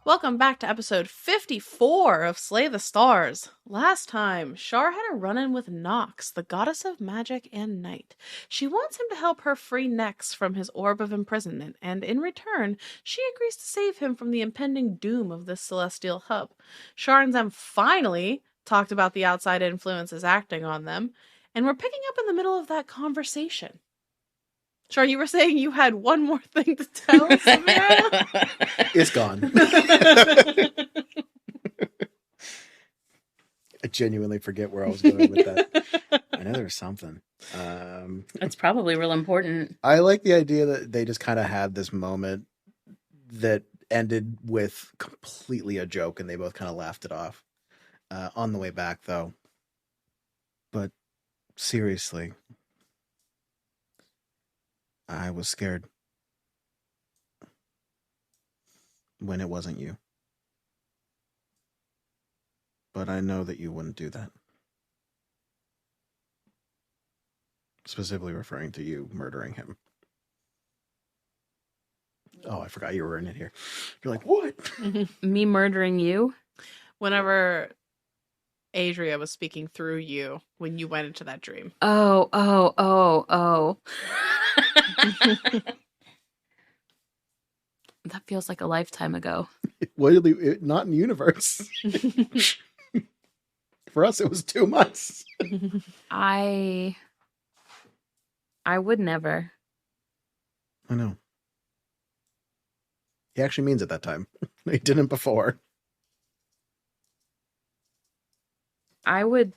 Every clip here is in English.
Welcome back to episode 54 of Slay the Stars. Last time, Char had a run-in with Nox, the goddess of magic and night. She wants him to help her free Nex from his orb of imprisonment, and in return, she agrees to save him from the impending doom of this celestial hub. Char and Zem finally talked about the outside influences acting on them, and we're picking up in the middle of that conversation. Char, you were saying you had one more thing to tell Samara? It's gone. I genuinely forget where I was going with that. I know there's something. It's probably real important. I like the idea that they just kind of had this moment that ended with completely a joke and they both kind of laughed it off. On the way back, though. But seriously, I was scared when it wasn't you. But I know that you wouldn't do that. Specifically referring to you murdering him. Oh, I forgot you were in it here. You're like, what? Me murdering you? Whenever Adria was speaking through you when you went into that dream. Oh. That feels like a lifetime ago. Well, not in universe. For us, it was 2 months. I would never. I know. He actually means it that time. He didn't before. I would.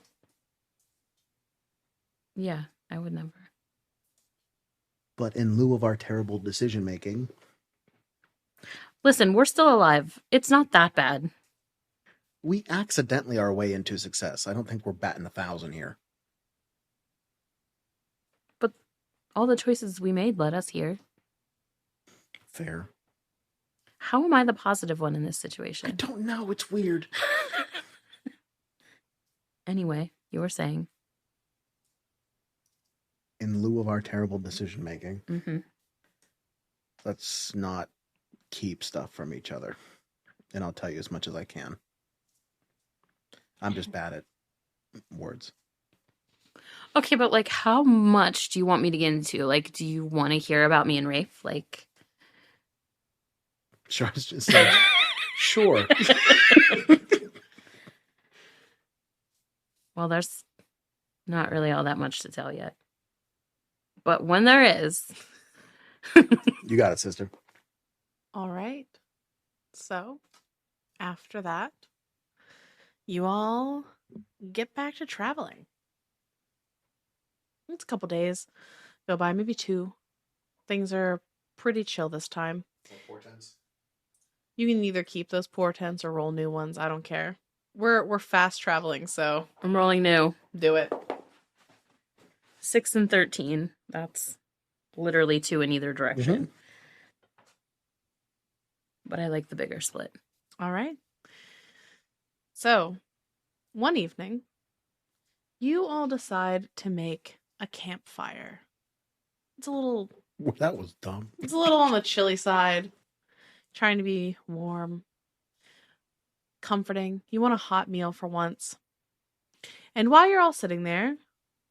Yeah, I would never. But in lieu of our terrible decision making. Listen, we're still alive. It's not that bad. We accidentally our way into success. I don't think we're batting 1,000 here. But all the choices we made led us here. Fair. How am I the positive one in this situation? I don't know. It's weird. Anyway, you were saying. In lieu of our terrible decision making, Mm-hmm. let's not keep stuff from each other. And I'll tell you as much as I can. I'm just bad at words. Okay, but like, how much do you want me to get into? Like, do you want to hear about me and Rafe? Like, Char's just said, sure. Well, there's not really all that much to tell yet. But when there is. You got it, sister. All right. So, after that, you all get back to traveling. It's a couple days go by, maybe 2. Things are pretty chill this time. Portents. You can either keep those portents or roll new ones. I don't care. We're fast traveling, so I'm rolling new. do it. 6 and 13. That's literally 2 in either direction. Mm-hmm. But I like the bigger split. All right. So, one evening, you all decide to make a campfire. It's a little That was dumb. It's a little on the chilly side. Trying to be warm, comforting. You want a hot meal for once. And while you're all sitting there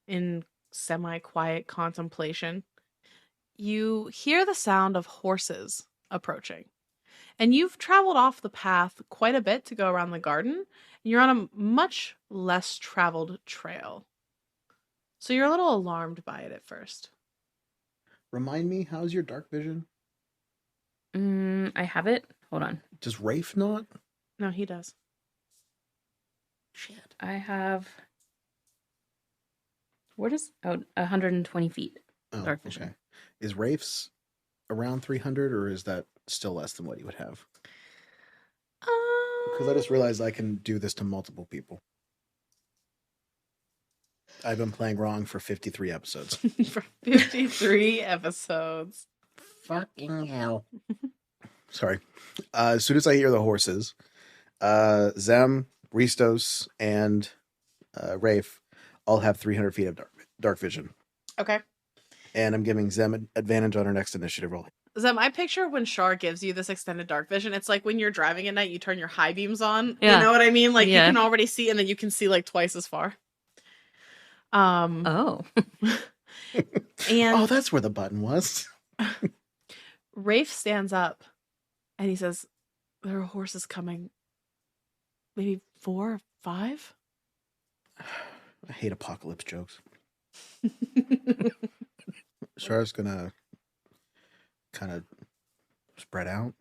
in semi-quiet contemplation, you hear the sound of horses approaching. And you've traveled off the path quite a bit to go around the garden. And you're on a much less traveled trail. So you're a little alarmed by it at first. Remind me, how's your dark vision? I have it. Hold on. Does Rafe not? No, he does. Shit. I have. What is. 120 feet. Oh, Dark vision. okay. Is Rafe's around 300 or is that still less than what you would have? Because I just realized I can do this to multiple people. I've been playing wrong for 53 episodes. For 53 episodes. Fucking hell. Sorry. As soon as I hear the horses, Zem, Ristos, and Rafe all have 300 feet of dark vision. Okay. And I'm giving Zem advantage on her next initiative roll. Zem, I picture when Char gives you this extended dark vision, it's like when you're driving at night, you turn your high beams on. Yeah. You know what I mean? Like, you Yeah. can already see, and then you can see, like, twice as far. Oh. And that's where the button was. Rafe stands up, and he says, there are horses coming. Maybe 4 or 5? I hate apocalypse jokes. Char's gonna kind of spread out.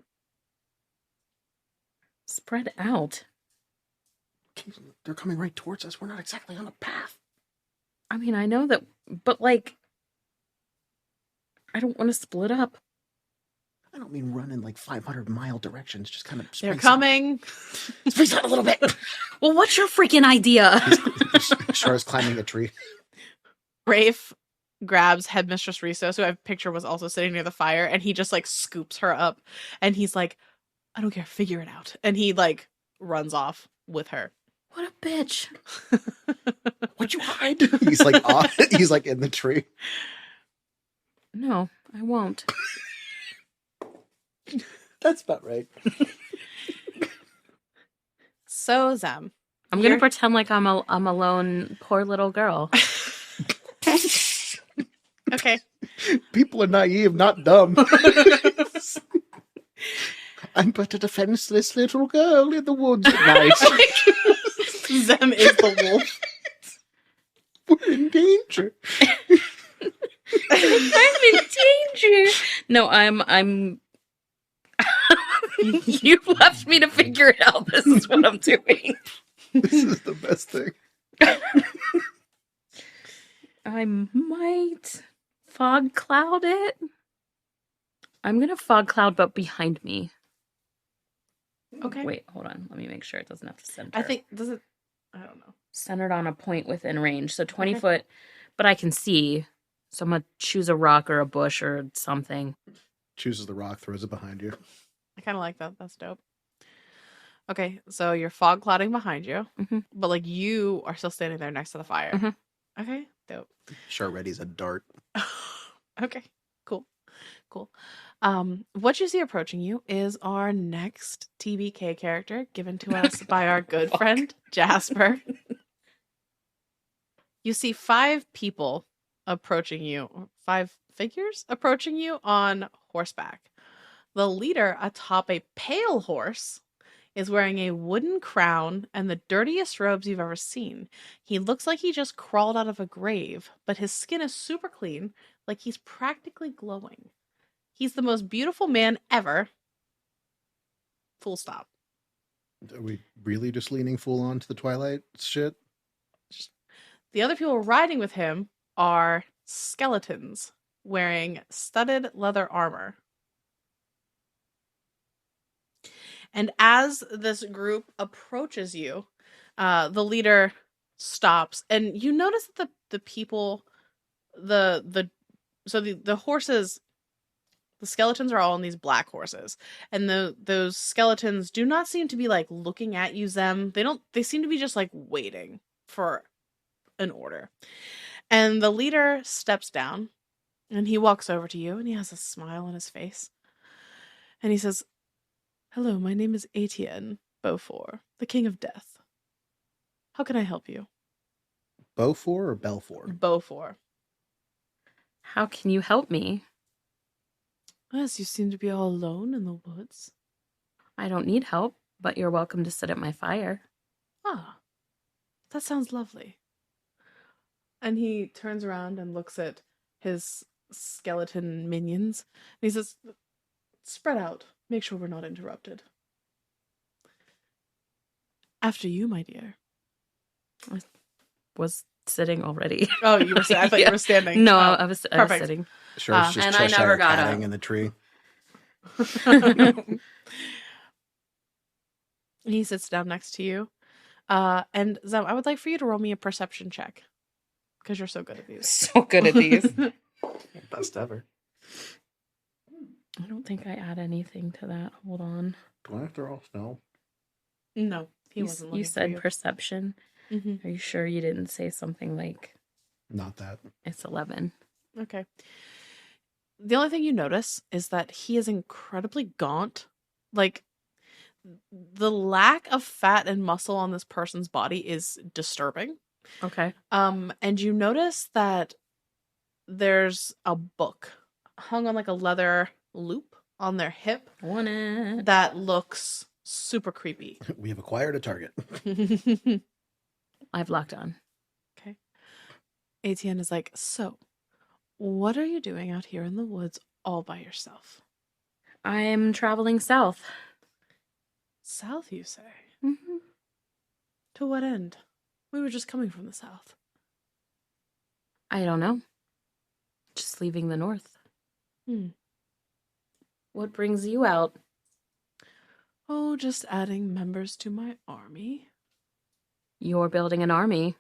Spread out? They're coming right towards us. We're not exactly on a path. I mean, I know that, but like, I don't want to split up. I don't mean run in like 500-mile directions. Just kind of They're coming. Space out a little bit. Well, what's your freaking idea? Char's climbing a tree. Rafe grabs Headmistress Risos, who I picture was also sitting near the fire, and he just like scoops her up, and he's like, I don't care, figure it out. And he like runs off with her. What a bitch. Would you hide? He's like off. He's like in the tree. No, I won't. That's about right. So, Zem. I'm going to pretend like I'm a lone, poor little girl. Okay. People are naive, not dumb. I'm but a defenseless little girl in the woods at night. Zem is the wolf. We're in danger. I'm in danger. No, I'm. You've left me to figure it out. This is what I'm doing. This is the best thing. I might fog cloud it. I'm going to fog cloud, but behind me. Okay. Wait, hold on. Let me make sure it doesn't have to center. I think, does it? I don't know. Centered on a point within range. So 20 foot, but I can see. So I'm going to choose a rock or a bush or something. Chooses the rock, throws it behind you. I kind of like that. That's dope. Okay, so you're fog clouding behind you, but like you are still standing there next to the fire. Okay, dope. Char ready's a dart. Okay, cool. What you see approaching you is our next TBK character given to us by our good friend Jasper. You see 5 people approaching you, 5 figures approaching you on horseback. The leader atop a pale horse is wearing a wooden crown and the dirtiest robes you've ever seen. He looks like he just crawled out of a grave, but his skin is super clean, like he's practically glowing. He's the most beautiful man ever. Full stop. Are we really just leaning full on to the Twilight shit? The other people riding with him are skeletons wearing studded leather armor. And as this group approaches you, the leader stops, and you notice that the people, the horses, the skeletons are all on these black horses, and those skeletons do not seem to be like looking at you, Zem. They seem to be just like waiting for an order. And the leader steps down, and he walks over to you, and he has a smile on his face, and he says, "Hello, my name is Etienne Beaufort, the King of Death. How can I help you?" Beaufort or Belfort? Beaufort. How can you help me? Yes, you seem to be all alone in the woods. I don't need help, but you're welcome to sit at my fire. Ah, that sounds lovely. And he turns around and looks at his skeleton minions, and he says, "Spread out. Make sure we're not interrupted." After you, my dear. I was sitting already. Oh, you were I thought you were standing. No, Oh, I was perfect. sitting. Char's just and I Cheshire never got catting up. in the tree. He sits down next to you. And Zem, I would like for you to roll me a perception check. Because you're so good at these. So good at these. Best ever. I don't think I add anything to that. Hold on. Do I have to roll? No. No, he wasn't looking You for said you. perception. Mm-hmm. Are you sure you didn't say something like Not that. it's 11? Okay. the only thing you notice is that he is incredibly gaunt. Like, the lack of fat and muscle on this person's body is disturbing. Okay. And you notice that there's a book hung on like a leather loop on their hip I want it. that looks super creepy. We have acquired a target. I've locked on. Okay. ATN is like, so, what are you doing out here in the woods all by yourself? I'm traveling south. South, you say? Mm-hmm. To what end? We were just coming from the south. I don't know. Just leaving the north. What brings you out? Oh, just adding members to my army. You're building an army.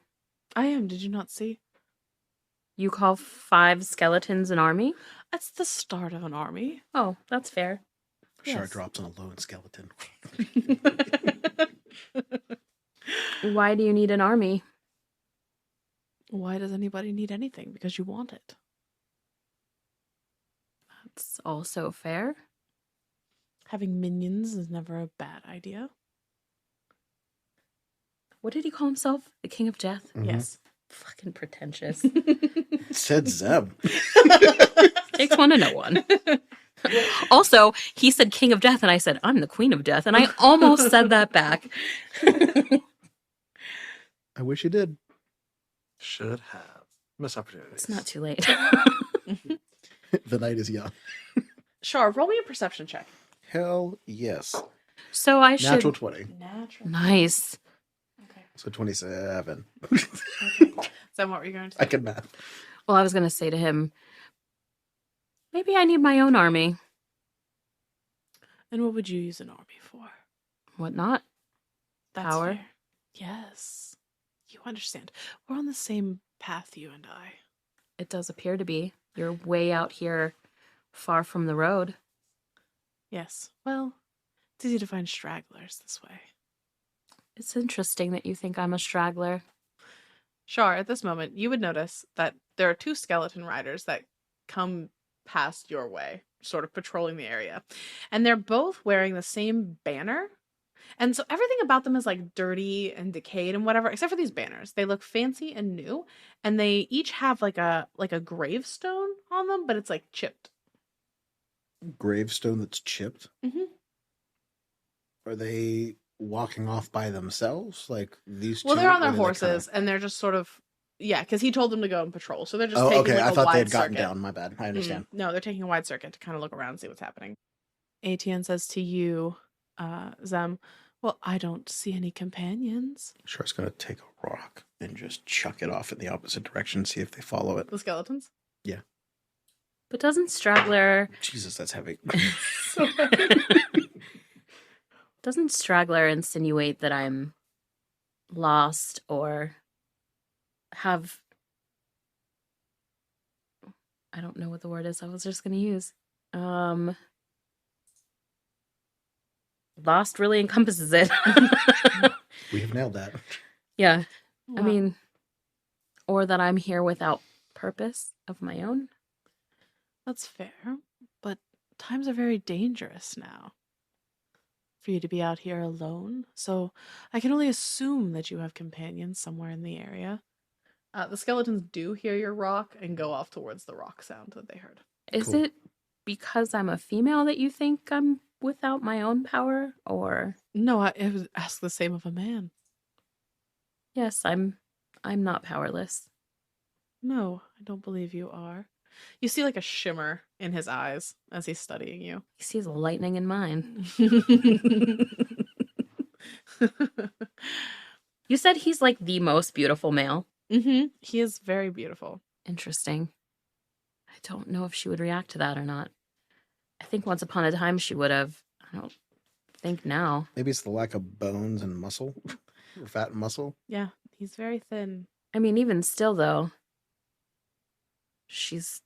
I am, did you not see? You call 5 skeletons an army? That's the start of an army. Oh, that's fair. Char Yes. drops on a lone skeleton. Why do you need an army? Why does anybody need anything? Because you want it. That's also fair. Having minions is never a bad idea. What did he call himself? The King of Death? Mhm. Yes. Fucking pretentious. Said Zeb. Takes one to know one. Also, he said King of Death, and I said, I'm the Queen of Death, and I almost said that back. I wish you did. Should have. Missed opportunities. It's not too late. The night is young. Char, roll me a perception check. Hell yes. So I should... Natural 20. Natural. Nice. Okay. So 27. Okay. So what were you going to say? I can math. Well, I was going to say to him, maybe I need my own army. And what would you use an army for? What not? That's Power? fair. Yes. You understand. We're on the same path, you and I. It does appear to be. You're way out here, far from the road. Yes. Well, it's easy to find stragglers this way. It's interesting that you think I'm a straggler. Char, at this moment, you would notice that there are 2 skeleton riders that come past your way, sort of patrolling the area. And they're both wearing the same banner. And so everything about them is like dirty and decayed and whatever, except for these banners. They look fancy and new, and they each have like a gravestone on them, but it's like chipped. Gravestone that's chipped. Mhm. Are they walking off by themselves? Like these Well, two? they're on Or their are they, like, horses, and they're just sort of, yeah, because he told them to go and patrol. So they're just Oh, taking okay. like, I a thought wide they had gotten circuit. down. My bad. I understand. No, they're taking a wide circuit to kind of look around and see what's happening. ATN says to you, Zem, well, I don't see any companions. Char's going to take a rock and just chuck it off in the opposite direction, see if they follow it. The skeletons? But doesn't straggler... Jesus, that's heavy. Doesn't straggler insinuate that I'm lost or have... I don't know what the word is I was just going to use. Lost really encompasses it. We have nailed that. Yeah. I Wow. mean, or that I'm here without purpose of my own. That's fair, but times are very dangerous now for you to be out here alone. So I can only assume that you have companions somewhere in the area. The skeletons do hear your rock and go off towards the rock sound that they heard. Is Cool. it because I'm a female that you think I'm without my own power? Or No, I would ask the same of a man. yes, I'm not powerless. No, I don't believe you are. You see like a shimmer in his eyes as he's studying you. He sees lightning in mine. You said he's like the most beautiful male. He is very beautiful. Interesting. I don't know if she would react to that or not. I think once upon a time she would have. I don't think now. Maybe it's the lack of bones and muscle, or fat and muscle. Yeah, he's very thin. I mean, even still though, she's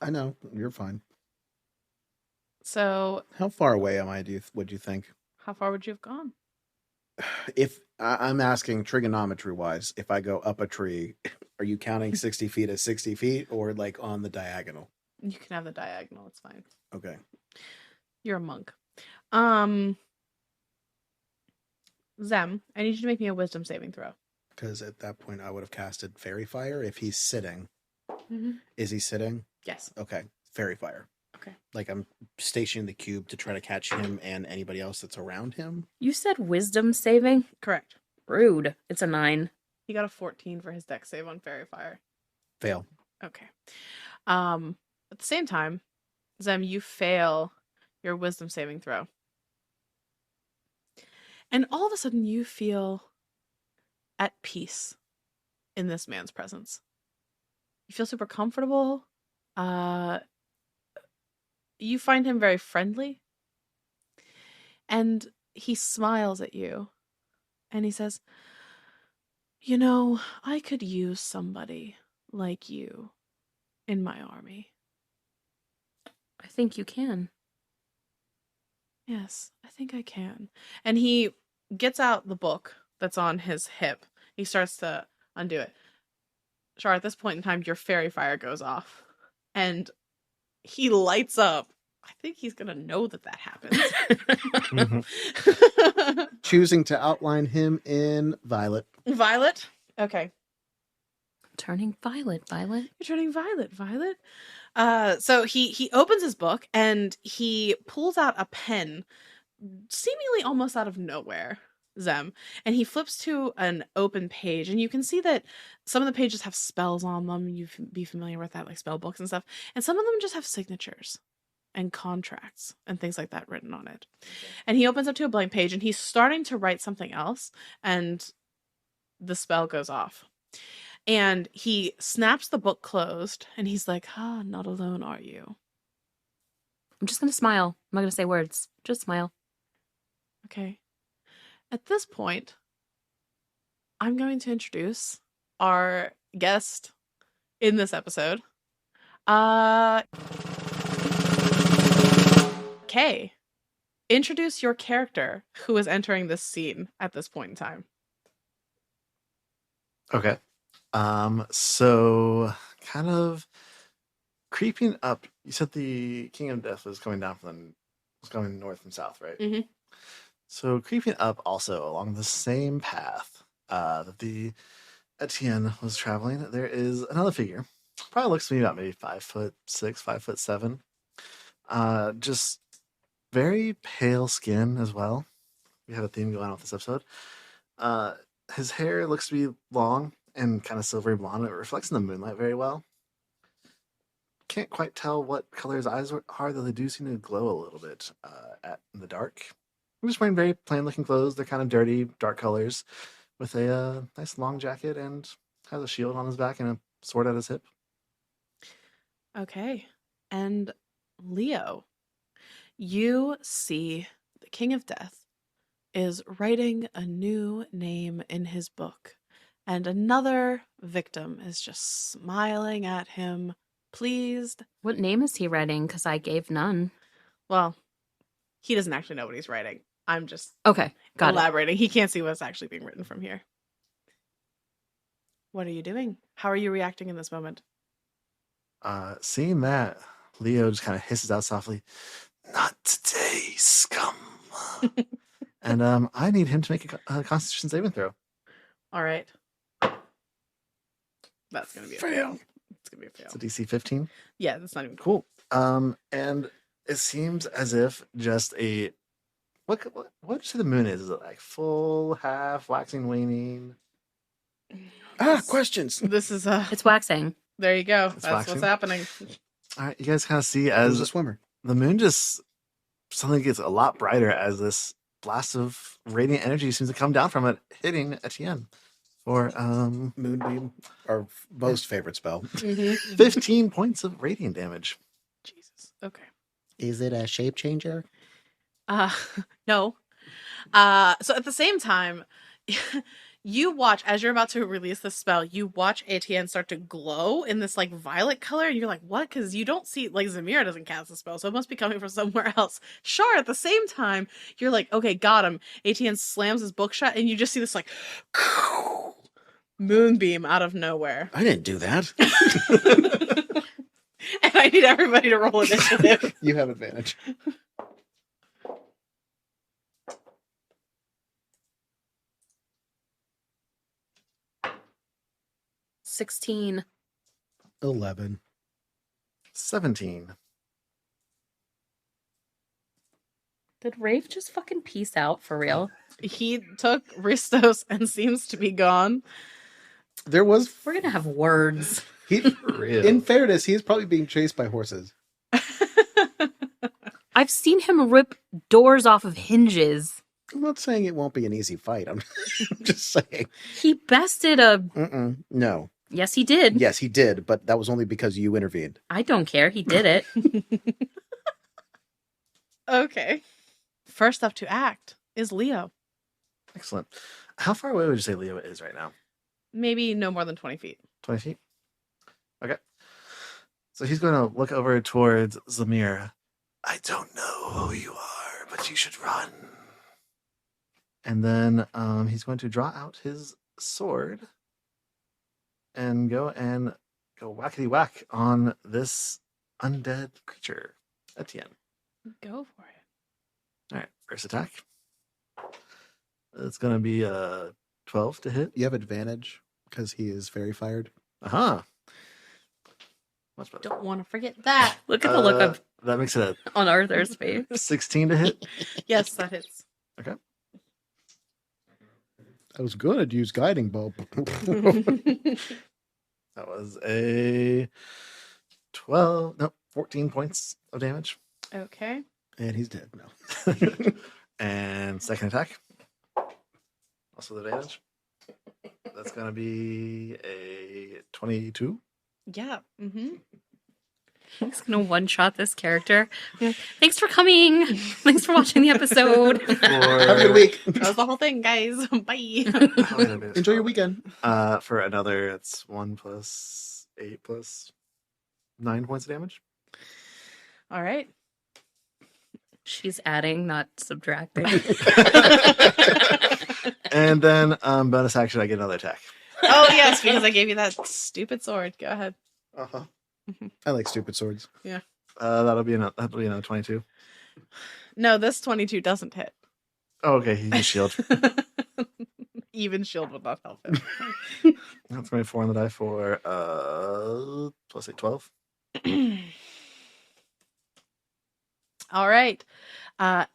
I know, you're fine. So, How far away am I, would you think? how far would you have gone? If I'm asking trigonometry wise, if I go up a tree, are you counting 60 feet as 60 feet or like on the diagonal? You can have the diagonal. It's fine. Okay. You're a monk. Zem, I need you to make me a wisdom saving throw. Because at that point, I would have casted Fairy Fire if he's sitting. Mm-hmm. Is he sitting? Yes. Okay. Fairy Fire. Okay. Like I'm stationing the cube to try to catch him and anybody else that's around him. You said wisdom saving? Correct. Rude. It's a 9. He got a 14 for his dex save on Fairy Fire. Fail. Okay. At the same time, Zem, you fail your wisdom saving throw. And all of a sudden you feel at peace in this man's presence. You feel super comfortable. You find him very friendly. And he smiles at you. And he says, "You know, I could use somebody like you in my army." I think you can. Yes, I think I can. And he gets out the book that's on his hip. He starts to undo it. Char, at this point in time, your fairy fire goes off. And he lights up. I think he's going to know that happens. Choosing to outline him in violet. Violet? Okay. Turning violet. You're turning violet. So he opens his book and he pulls out a pen, seemingly almost out of nowhere, Zem, and he flips to an open page, and you can see that some of the pages have spells on them. You'd be familiar with that, like spell books and stuff, and some of them just have signatures and contracts and things like that written on it. Okay. And he opens up to a blank page, and he's starting to write something else, and the spell goes off. And he snaps the book closed, and he's like, not alone, are you? I'm just going to smile. I'm not going to say words. Just smile. Okay. At this point, I'm going to introduce our guest in this episode. Kay, introduce your character who is entering this scene at this point in time. Okay. So kind of creeping up. You said the King of Death was coming down was going north and south, right? Mm-hmm. So creeping up also along the same path that the Etienne was traveling, there is another figure. Probably looks to me about maybe 5'6", 5'7". Just very pale skin as well. We have a theme going on with this episode. His hair looks to be long and kind of silvery blonde. It reflects in the moonlight very well. Can't quite tell what color his eyes are, though they do seem to glow a little bit in the dark. I'm just wearing very plain looking clothes. They're kind of dirty, dark colors, with a nice long jacket, and has a shield on his back and a sword at his hip. Okay. And Leo, you see the King of Death is writing a new name in his book, and another victim is just smiling at him, pleased. What name is he writing? Because I gave none. Well, he doesn't actually know what he's writing. I'm just okay. Got elaborating. He can't see what's actually being written from here. What are you doing? How are you reacting in this moment? Seeing that, Leo just kind of hisses out softly, "Not today, scum." And I need him to make a Constitution saving throw. All right. That's going to be a fail. It's going to be a fail. It's a DC 15. Yeah, that's not even cool. And it seems as if just a what would you say the moon is? Is it like full, half, waxing, waning? Questions. This is it's waxing. There you go. It's That's waxing. what's happening. All right, you guys kind of see As as a swimmer. the moon just suddenly gets a lot brighter as this blast of radiant energy seems to come down from it, hitting Etienne for Moonbeam, our most favorite spell. 15 points of radiant damage. Jesus. Okay. Is it a shape changer? No. So at the same time, you watch, as you're about to release the spell, you watch Etienne start to glow in this like violet color, and you're like, what? Because you don't see, like, Zamira doesn't cast the spell, so it must be coming from somewhere else. Char, at the same time, you're like, okay, got him. Etienne slams his book shut, and you just see this like moonbeam out of nowhere. I didn't do that. And I need everybody to roll initiative. You have advantage. $16. 11. 17. Did Rafe just fucking peace out for real? He took Ristos and seems to be gone. There was We're gonna have words. Real. in fairness, he's probably being chased by horses. I've seen him rip doors off of hinges. I'm not saying it won't be an easy fight. I'm just saying. He bested a. No. Yes, he did. Yes, he did, but that was only because you intervened. I don't care. He did it. Okay. First up to act is Leo. Excellent. How far away would you say Leo is right now? Maybe no more than 20 feet. 20 feet? Okay. So he's going to look over towards Zamir. I don't know who you are, but you should run. And then he's going to draw out his sword and go whackety whack on this undead creature, Etienne. Go for it. All right, first attack. It's going to be 12 to hit. You have advantage because he is fairy fired. Aha. Much better. Don't want to forget that. Look at the look of That makes it on Arthur's face. a 16 to hit. Yes, that hits. Okay. I was going to use guiding bolt. That was a 14 points of damage. Okay. And he's dead now. And second attack. Also the damage. That's going to be a 22. Yeah. Mm-hmm. He's gonna one-shot this character. Thanks for coming. Thanks for watching the episode. Have a good week. That was the whole thing, guys. Bye. Enjoy your weekend. For another, it's 1 plus 8 plus 9 points of damage. All right. She's adding, not subtracting. And then bonus action, I get another attack. Oh, yes, because I gave you that stupid sword. Go ahead. Uh-huh. I like stupid swords. That'll be another 22. No, this 22 doesn't hit. Oh, okay, he used shield. Even shield would not help him. That's going to be 4 on the die for plus 8, 12. All right.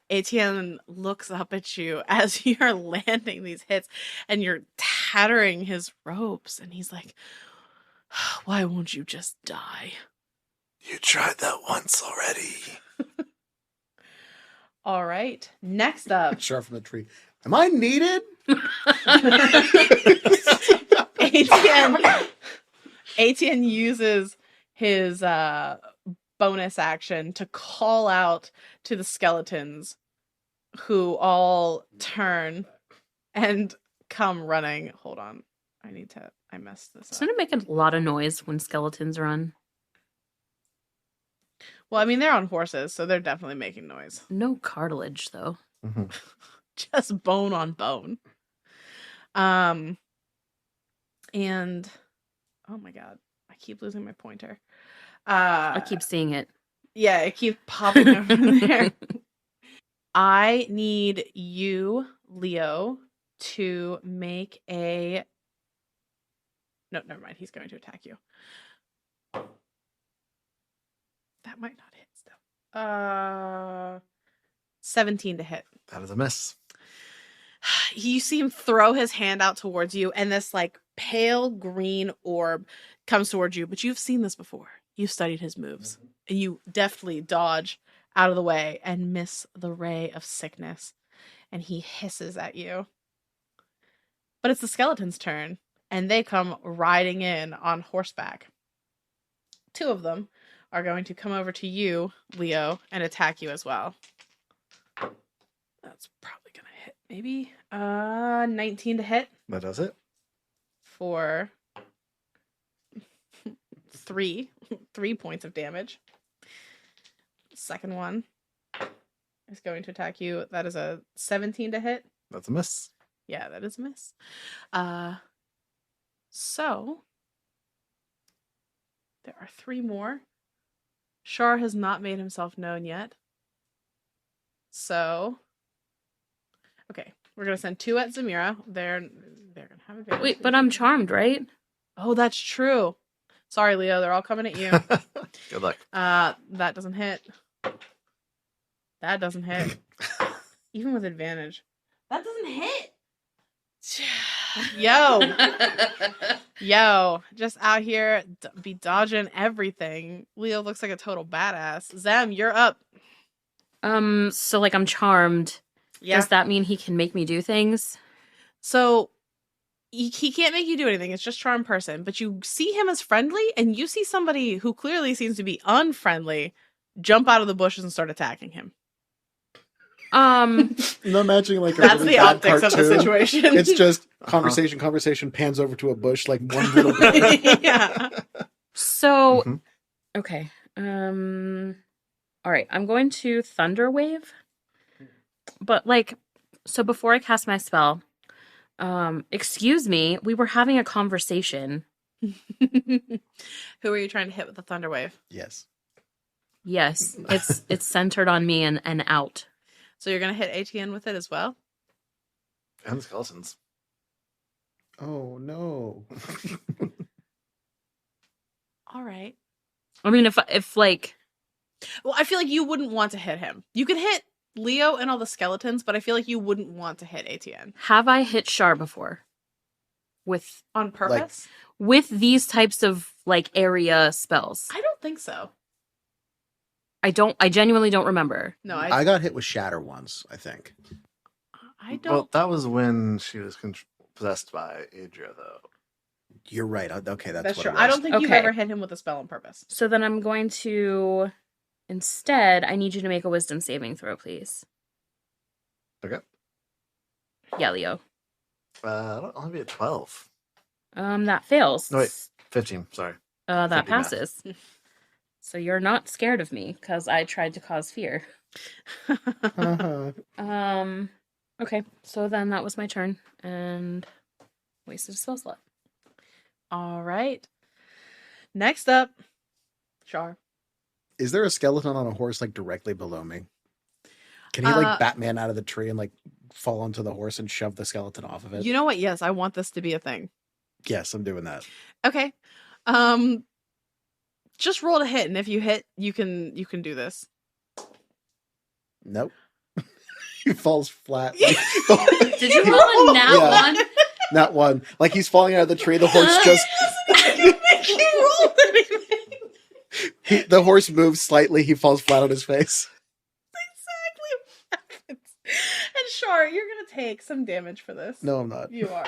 Etienne looks up at you as you're landing these hits and you're tattering his robes. And he's like, why won't you just die? You tried that once already. All right. Next up, Char from the tree. Am I needed? Etienne uses his bonus action to call out to the skeletons who all turn and come running. Hold on. I messed this up. Doesn't it make a lot of noise when skeletons run? Well, I mean, they're on horses, so they're definitely making noise. No cartilage, though. Mm-hmm. Just bone on bone. And oh my god, I keep losing my pointer. I keep seeing it. Yeah, it keeps popping over there. I need you, Leo, to make a. No, never mind. He's going to attack you. That might not hit still. 17 to hit. That is a miss. You see him throw his hand out towards you, and this like pale green orb comes towards you. But you've seen this before. You've studied his moves, and you deftly dodge out of the way and miss the ray of sickness. And he hisses at you. But it's the skeleton's turn, and they come riding in on horseback. 2 of them are going to come over to you, Leo, and attack you as well. That's probably gonna hit. Maybe 19 to hit That does it. for 3 points of damage. Second one is going to attack you. That is a 17 to hit. That's a miss. Yeah, that is a miss. So there are 3 more. Char has not made himself known yet. So, okay, we're gonna send 2 at Zamira. They're gonna have advantage. Wait, but I'm charmed, right? Oh, that's true. Sorry, Leo. They're all coming at you. Good luck. That doesn't hit. That doesn't hit. Even with advantage. That doesn't hit. Yo, just out here be dodging everything. Leo looks like a total badass. Zem, you're up. So like I'm charmed. Yeah. Does that mean he can make me do things? So he can't make you do anything. It's just charm person. But you see him as friendly, and you see somebody who clearly seems to be unfriendly jump out of the bushes and start attacking him. I'm imagining like a That's really the bad optics of the cartoon. situation. It's just conversation, pans over to a bush, like one little bit. Yeah. So Mhm. okay. All right, I'm going to Thunder Wave. But like, so before I cast my spell, excuse me, we were having a conversation. Who are you trying to hit with the thunder wave? Yes. Yes, it's centered on me and out. So you're gonna hit ATN with it as well? And the skeletons. Oh no. All right. I mean, if like, Well, I feel like you wouldn't want to hit him. You could hit Leo and all the skeletons, but I feel like you wouldn't want to hit ATN. have I hit Char before? With On purpose? these types of like area spells? I don't think so. I genuinely don't remember. No, I got hit with Shatter once, I think. I don't. Well, that was when she was possessed by Adria, though. You're right. Okay, that's that's what true. it was. I don't think you've Okay. ever hit him with a spell on purpose. So then I'm going to instead. I need you to make a Wisdom saving throw, please. Okay. Yeah, Leo. I'll only be at 12. That fails. No, wait. 15. Sorry. That Can't do math. passes. So you're not scared of me because I tried to cause fear. Uh-huh. Okay. So then that was my turn and wasted a spell slot. All right. Next up, Char. Is there a skeleton on a horse like directly below me? Can he like Batman out of the tree and like fall onto the horse and shove the skeleton off of it? You know what? Yes, I want this to be a thing. Yes, I'm doing that. Okay. Just roll to hit, and if you hit, you can do this. Nope. He falls flat. Did you roll a nat Yeah. one? Not one. Like he's falling out of the tree. The horse just You rolled anything. the horse moves slightly. He falls flat on his face. Exactly what happens. And Char, you're gonna take some damage for this. No, I'm not. You are.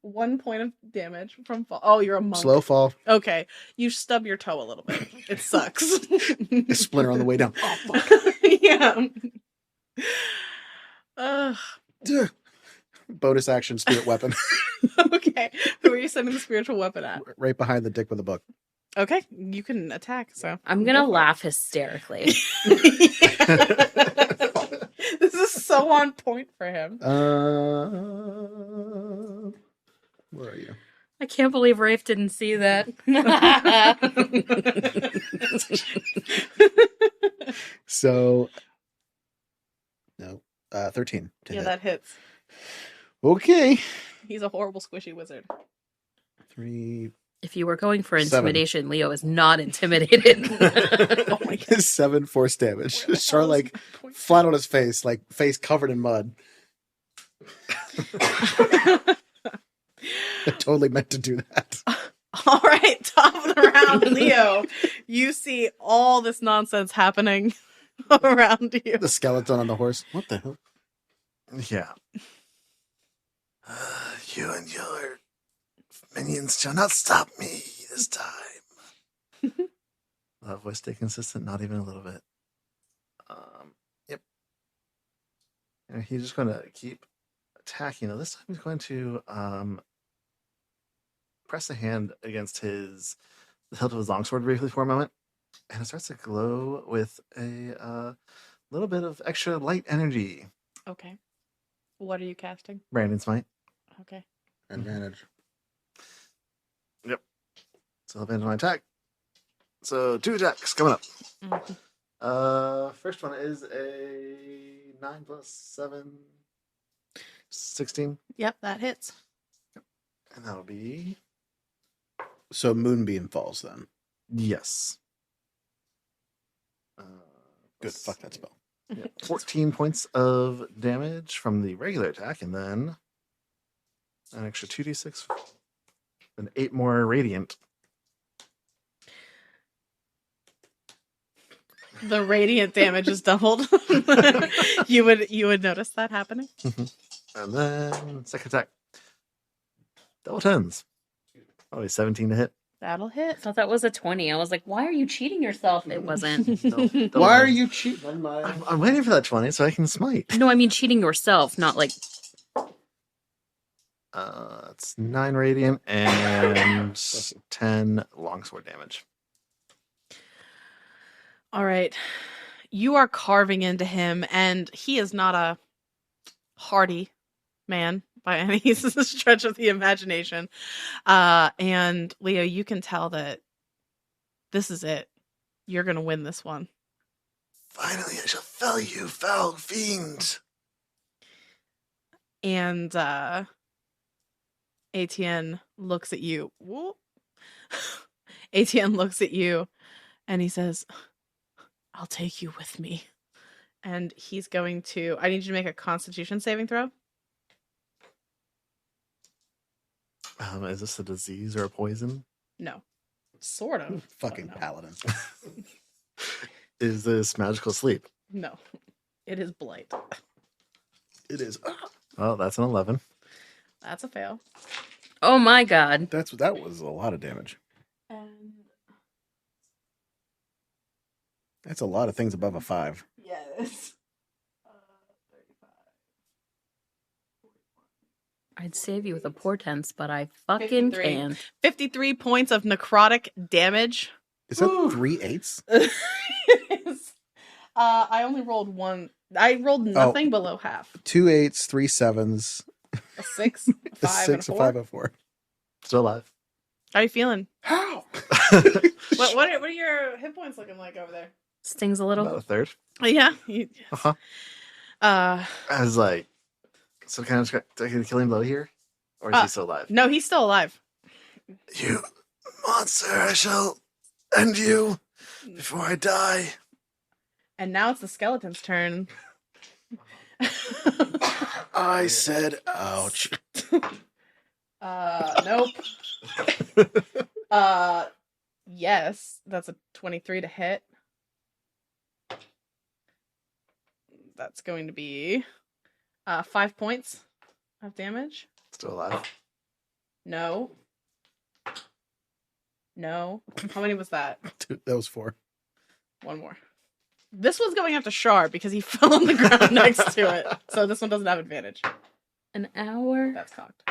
1 point of damage from fall. Oh, you're a monk. Slow fall. Okay, you stub your toe a little bit. It sucks. A splinter on the way down. Oh fuck. Yeah. Ugh. Duh. Bonus action, spirit weapon. Okay. Who are you sending the spiritual weapon at? Right behind the dick with a book. Okay, you can attack. So I'm gonna laugh hysterically. This is so on point for him. Where are you? I can't believe Rafe didn't see that. So, no, 13 to Yeah, hit. that hits. Okay. He's a horrible squishy wizard. 3, If you were going for 7. intimidation, Leo is not intimidated. Oh my god. 7 force damage. Where the Char hell is like the point? flat on his face, like face covered in mud. I totally meant to do that. All right, top of the round, Leo. You see all this nonsense happening around you. The skeleton on the horse. What the hell? Yeah. You and your minions shall not stop me this time. That voice stay consistent, not even a little bit. Yep. And he's just going to keep attacking. Now this time he's going to press a hand against the hilt of his longsword briefly for a moment, and it starts to glow with a little bit of extra light energy. Okay. What are you casting? Brandon's might. Okay. Advantage. So I'll end my attack. So 2 attacks coming up. Mhm. First one is a 9 plus 7, 16. Yep, that hits. And that'll be So Moonbeam falls then. yes. Good. Fuck that spell. Yeah, 14 points of damage from the regular attack, and then an extra 2d6, and 8 more radiant. The radiant damage is doubled. You would notice that happening. And then second attack. Double tens. Oh, 17 to hit. That'll I hit. thought that was a 20. I was like, why are you cheating yourself? It wasn't. Double Why are tens. you cheating? I'm waiting for that 20 so I can smite. No, I mean cheating yourself, not like. It's 9 radiant and 10 longsword damage. All right. You are carving into him, and he is not a hardy man by any stretch of the imagination. And Leo, you can tell that this is it. You're going to win this one. Finally, I shall fell you, foul fiend. And ATN looks at you. Whoop. ATN looks at you, and he says, I'll take you with me. And he's going to... I need you to make a Constitution saving throw. Is this a disease or a poison? No. Sort of. Fucking but no. paladin. Is this magical sleep? No. It is blight. It is. Oh, that's an 11. That's a fail. Oh my god. That was a lot of damage. And That's a lot of things above a 5. yes. 35. I'd save you with a portents, but I fucking 53. can't. 53 points of necrotic damage. Is that Woo. 3 8s? It is. I only rolled one. I rolled nothing below half. 2 8s, 3 7s, A 6, a a 5, 6, a and a 4. 5, a 4. Still alive. How are you feeling? How? What are your hit points looking like over there? Stings a About little. a third. Yeah. Uh-huh. I was like, so can I kill him low here? Or is he still alive? No, he's still alive. You monster, I shall end you before I die. And now it's the skeleton's turn. I said, ouch. Nope. Yes, that's a 23 to hit. That's going to be 5 points of damage. Still alive. No. How many was that? That was 4. One more. This one's going after Char because he fell on the ground next to it. So this one doesn't have advantage. An hour. That's cocked.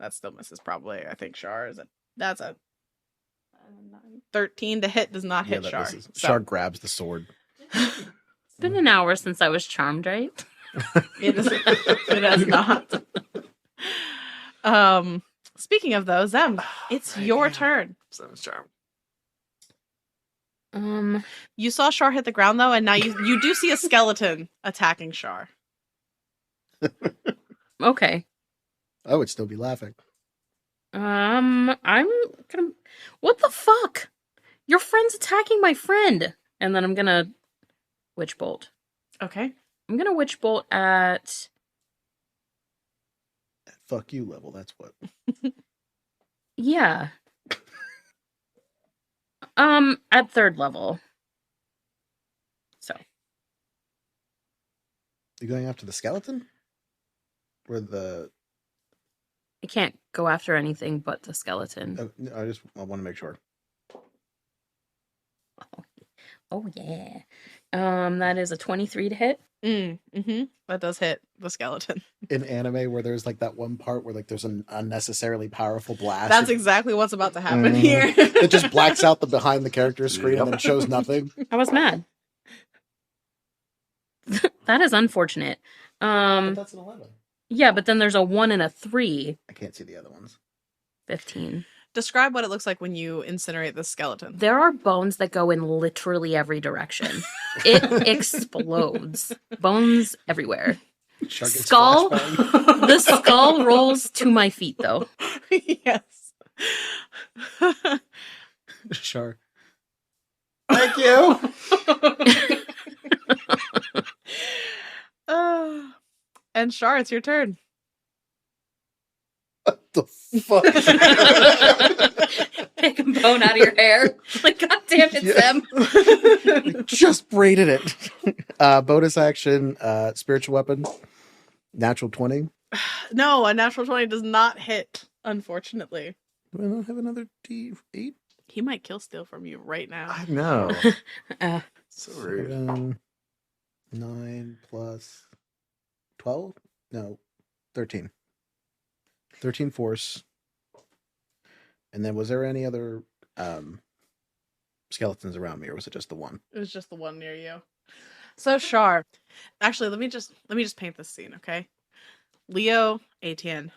That still misses probably. I think Char is that's a 13 to hit does not hit Char. Char grabs the sword. It's been an hour since I was charmed, right? It has not. Speaking of those, it's Right, your yeah. turn. Seven's charm. You saw Char hit the ground though, and now you do see a skeleton attacking Char. Okay. I would still be laughing. I'm gonna. What the fuck? Your friend's attacking my friend, and then I'm gonna witch bolt. Okay. I'm gonna witch bolt at. Fuck you level, that's what. Yeah. At third level. So You going after the skeleton? Or the... I can't go after anything but the skeleton. I want to make sure. Oh yeah. That is a 23 to hit. Mm-hmm. That does hit the skeleton. In anime where there's like that one part where like there's an unnecessarily powerful blast. That's exactly what's about to happen Mhm. here. It just blacks out the behind the character screen and Yep. then shows nothing. I was mad. That is unfortunate. But that's an 11. Yeah, but then there's a 1 and a 3. I can't see the other ones. 15. Describe what it looks like when you incinerate this skeleton. There are bones that go in literally every direction. It explodes. Bones everywhere. Shark gets Skull. flashbang. The skull rolls to my feet, though. Yes. Char. Thank you. And Char, it's your turn. What the fuck? Pick a bone out of your hair. Like, God damn it, Yeah. Sam. We just braided it. Bonus action, spiritual weapon, natural 20. No, a natural 20 does not hit, unfortunately. Do I not have another D8? He might kill steal from you right now. I know. Uh, So rude. 9 plus 12? No, 13. 13 force. And then was there any other skeletons around me, or was it just the one? It was just the one near you. So Char, actually, let me just paint this scene, okay? Leo, Atienne,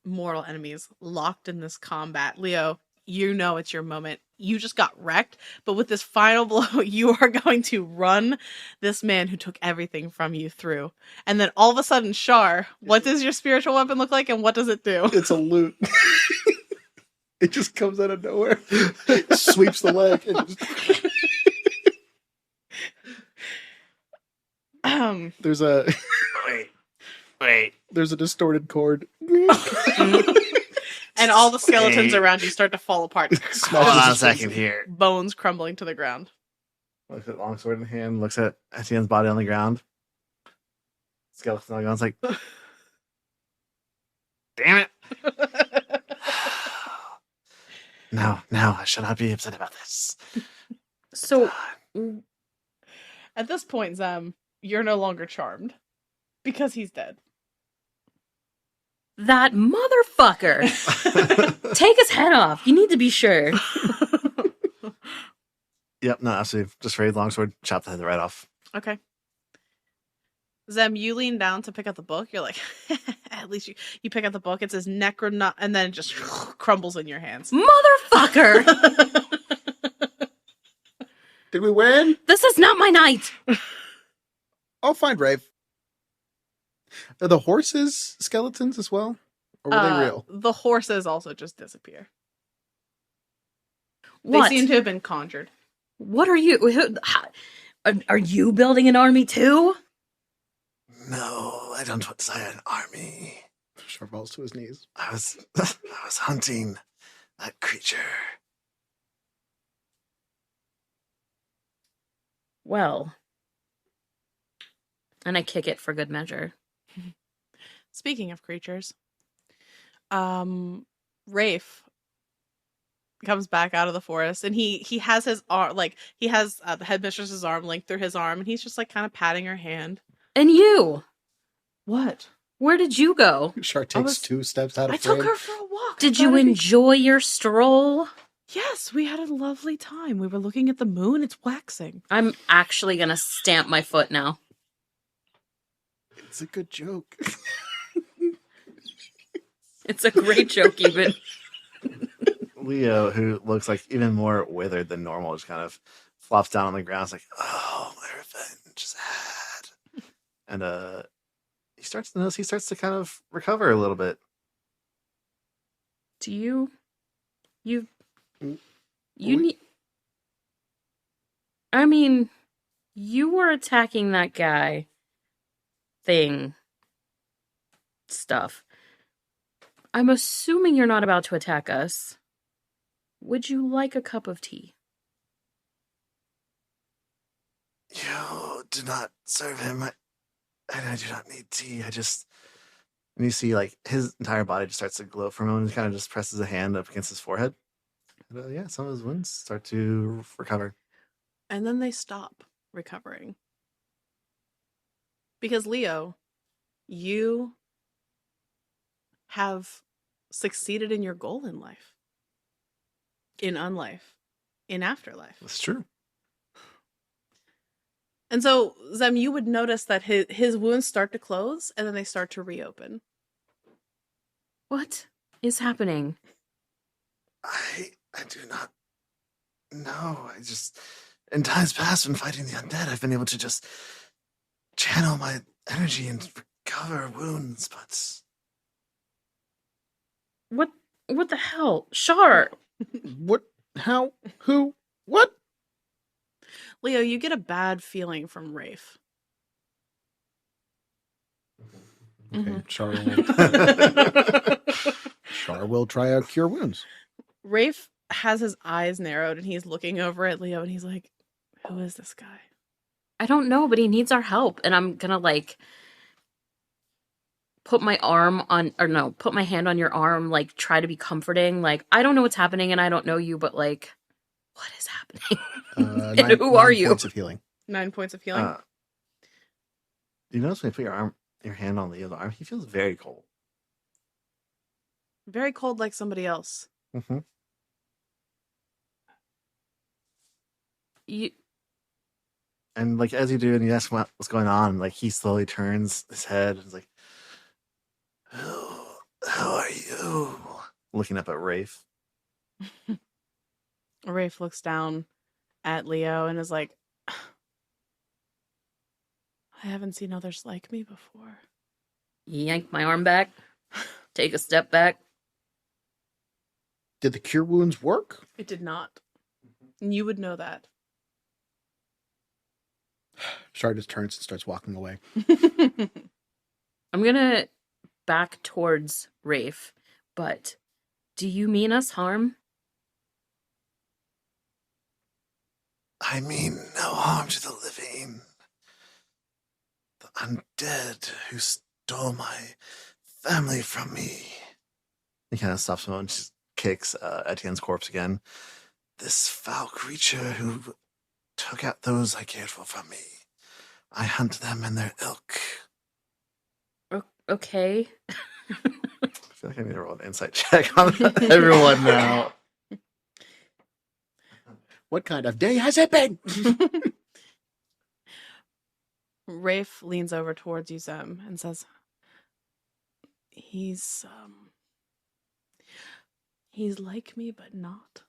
mortal enemies locked in this combat. Leo, you know it's your moment. You just got wrecked, but with this final blow, you are going to run this man who took everything from you through. And then all of a sudden, Char, what does your spiritual weapon look like, and what does it do? It's a loot. It just comes out of nowhere. Sweeps the leg. And just... There's a Wait. there's a distorted chord. And all the skeletons Hey. around you start to fall apart. Hold on a second here. Bones crumbling to the ground. Looks at longsword in hand, looks at Etienne's body on the ground. Skeleton on the ground. It's like, damn it. No, I should not be upset about this. so, At this point, Zem, you're no longer charmed because he's dead. that motherfucker. Take his head off. You need to be sure. Yep, no, absolutely. Just raid longsword, chop the head right off. Okay. Zem, you lean down to pick up the book. You're like, at least you pick up the book. It says Necrono, and then it just crumbles in your hands. Motherfucker. Did we win? This is not my night. I'll find Rafe. Are the horses skeletons as well? Or were they real? The horses also just disappear. What? They seem to have been conjured. What are you? Are you building an army too? No, I don't desire an army. Char falls to his knees. I was hunting that creature. Well, and I kick it for good measure. Speaking of creatures, Rafe comes back out of the forest, and he has his arm, like he has the headmistress's arm linked through his arm, and he's just like kind of patting her hand. And you? What? Where did you go? Char takes was- 2 steps out of I frame. took her for a walk. I Did thought you it'd be- enjoy your stroll? Yes, we had a lovely time. We were looking at the moon. It's waxing. I'm actually gonna stamp my foot now. It's a good joke. It's a great joke, even. Leo, who looks like even more withered than normal, just kind of flops down on the ground. It's like, oh, my revenge is had. And he starts to notice he starts to kind of recover a little bit. Do you Mm. need? I mean, you were attacking that guy. Thing. Stuff. I'm assuming you're not about to attack us. Would you like a cup of tea? You do not serve him. I do not need tea. And you see, like, his entire body just starts to glow for a moment. He kind of just presses a hand up against his forehead. And, yeah, some of his wounds start to recover. And then they stop recovering. Because Leo, you have succeeded in your goal in life. In unlife. In afterlife. That's true. And so, Zem, you would notice that his wounds start to close and then they start to reopen. What is happening? I do not know. I just, in times past when fighting the undead, I've been able to just channel my energy and recover wounds, but What the hell? Char! What? How? Who? What? Leo, you get a bad feeling from Rafe. Okay, Mhm. Char will try out cure wounds. Rafe has his eyes narrowed and he's looking over at Leo and he's like, who is this guy? I don't know, but he needs our help. And I'm gonna like put my hand on your arm, like try to be comforting. Like, I don't know what's happening and I don't know you, but like, what is happening? And who are you? 9 points of healing. 9 points of healing. You notice when you put your hand on Leo's arm, he feels very cold. Very cold like somebody else. Mm-hmm. You And like as you do, and you ask him what's going on, like he slowly turns his head and is like, "How are you?" Looking up at Rafe. Rafe looks down at Leo and is like, I haven't seen others like me before. yank my arm back, take a step back. Did the cure wounds work? It did not. And you would know that. Char just turns and starts walking away. I'm gonna back towards Rafe, but do you mean us harm? I mean no harm to the living. The undead who stole my family from me. He kind of stops him and just kicks Etienne's corpse again. This foul creature who took out those I cared for from me. I hunt them and their ilk. Okay. I feel like I need to roll an insight check on everyone now. What kind of day has it been? Rafe leans over towards you, Zem, and says, he's like me, but not.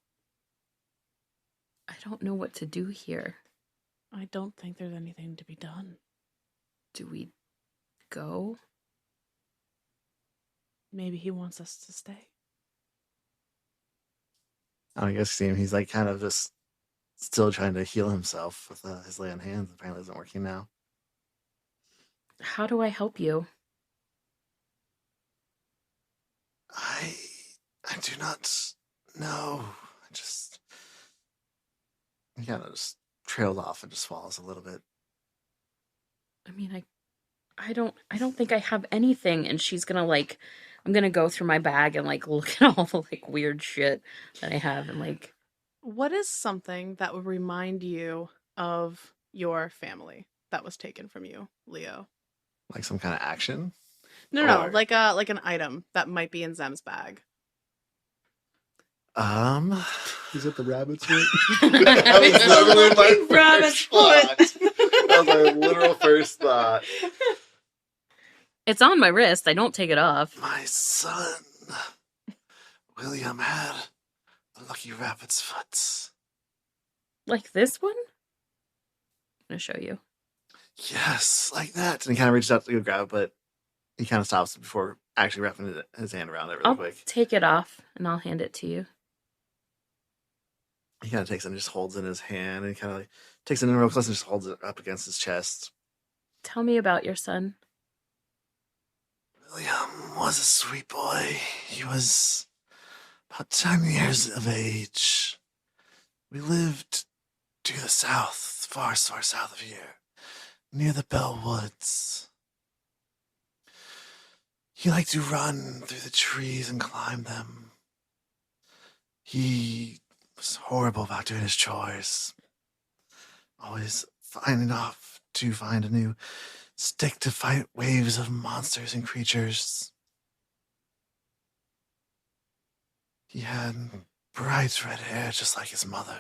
I don't know what to do here. I don't think there's anything to be done. Do we go? Maybe he wants us to stay. I guess see him. He's like kind of just still trying to heal himself with his lay on hands. Apparently, isn't working now. How do I help you? I do not know. He kind of just trailed off and just swallows a little bit. I mean, I don't think I have anything. And she's gonna like, I'm gonna go through my bag and like look at all the like weird shit that I have and like. What is something that would remind you of your family that was taken from you, Leo? Like some kind of action? No, Or- like an item that might be in Zem's bag. Is it the rabbit's foot? That was literally my Rabbit's first foot. thought. That was my literal first thought. It's on my wrist. I don't take it off. My son, William, had a lucky rabbit's foot. Like this one? I'm gonna show you. Yes, like that. And he kind of reaches out to go grab it, but he kind of stops before actually wrapping his hand around it really I'll quick. take it off and I'll hand it to you. He kind of takes it and just holds it in his hand, and he kind of like takes it in real close and just holds it up against his chest. Tell me about your son. William was a sweet boy. He was about 10 years of age. We lived to the south, far south of here, near the Bell Woods. He liked to run through the trees and climb them. He was horrible about doing his chores. Always finding off to find a new stick to fight waves of monsters and creatures. He had bright red hair just like his mother.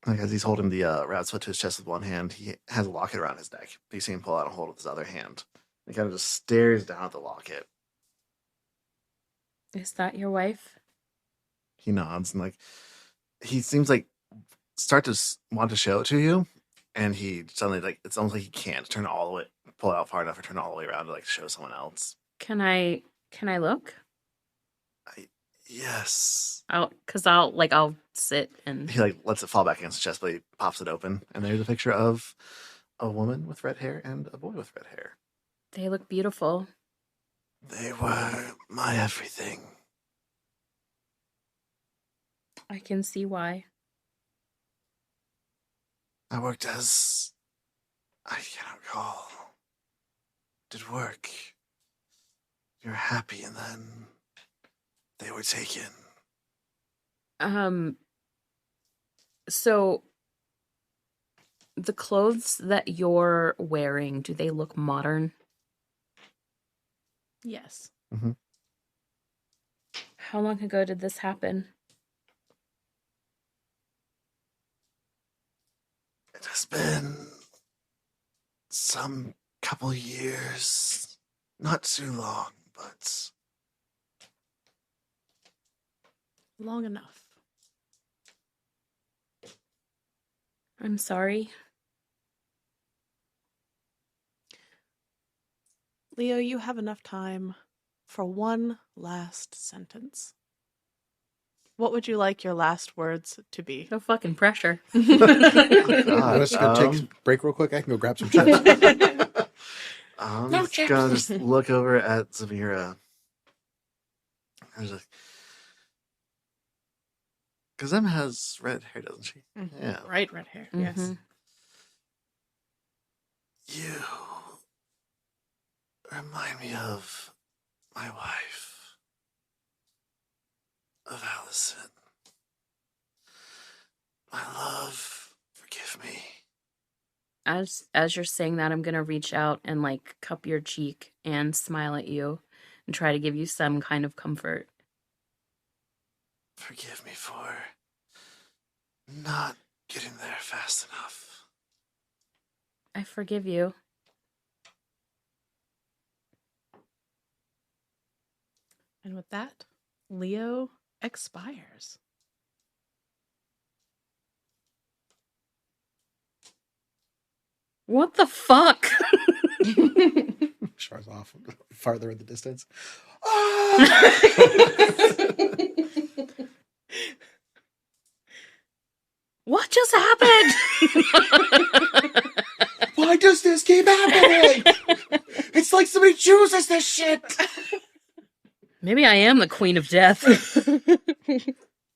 Like as he's holding the rabbit's foot to his chest with one hand, he has a locket around his neck. You see him pull out a hold with his other hand. He kind of just stares down at the locket. Is that your wife? He nods and like he seems like start to want to show it to you, and he suddenly like it's almost like he can't turn it all the way, pull it out far enough, or turn it all the way around to like show someone else. Can I look? Yes. I'll sit and He like lets it fall back against his chest, but he pops it open, and there's a picture of a woman with red hair and a boy with red hair. they look beautiful. They were my everything. I can see why. I worked as I cannot recall. Did work. You're happy, and then they were taken. So the clothes that you're wearing, do they look modern? Yes. How long ago did this happen? It has been some couple years. Not too long, but Long enough. I'm sorry. Leo, you have enough time for one last sentence. What would you like your last words to be? No fucking pressure. I'm just gonna take a break real quick. I can go grab some chips. I'm No just chips. gonna just look over at Zamira. I was like, because Em has red hair, doesn't she? Yeah. Bright red hair. Yes. Mhm. You remind me of my wife, of Allison. My love, forgive me. As you're saying that, I'm gonna reach out and like cup your cheek and smile at you and try to give you some kind of comfort. Forgive me for not getting there fast enough. I forgive you. And with that, Leo expires. What the fuck? Char's off farther in the distance. What just happened? Why does this keep happening? It's like somebody chooses this shit. Maybe I am the queen of death. What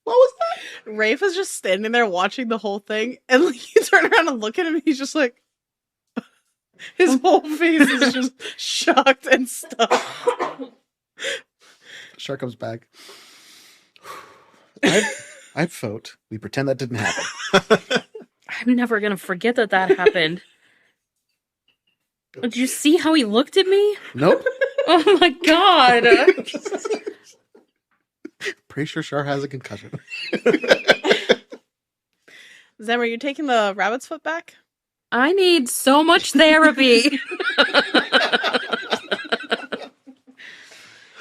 was that? Rafe is just standing there watching the whole thing, and like you turn around and look at him, he's just like his whole face is just shocked and stuff. Char comes back. I vote. We pretend that didn't happen. I'm never gonna forget that happened. Did you see how he looked at me? Nope. Oh my god. Pretty sure Char has a concussion. Zem, are you taking the rabbit's foot back? I need so much therapy.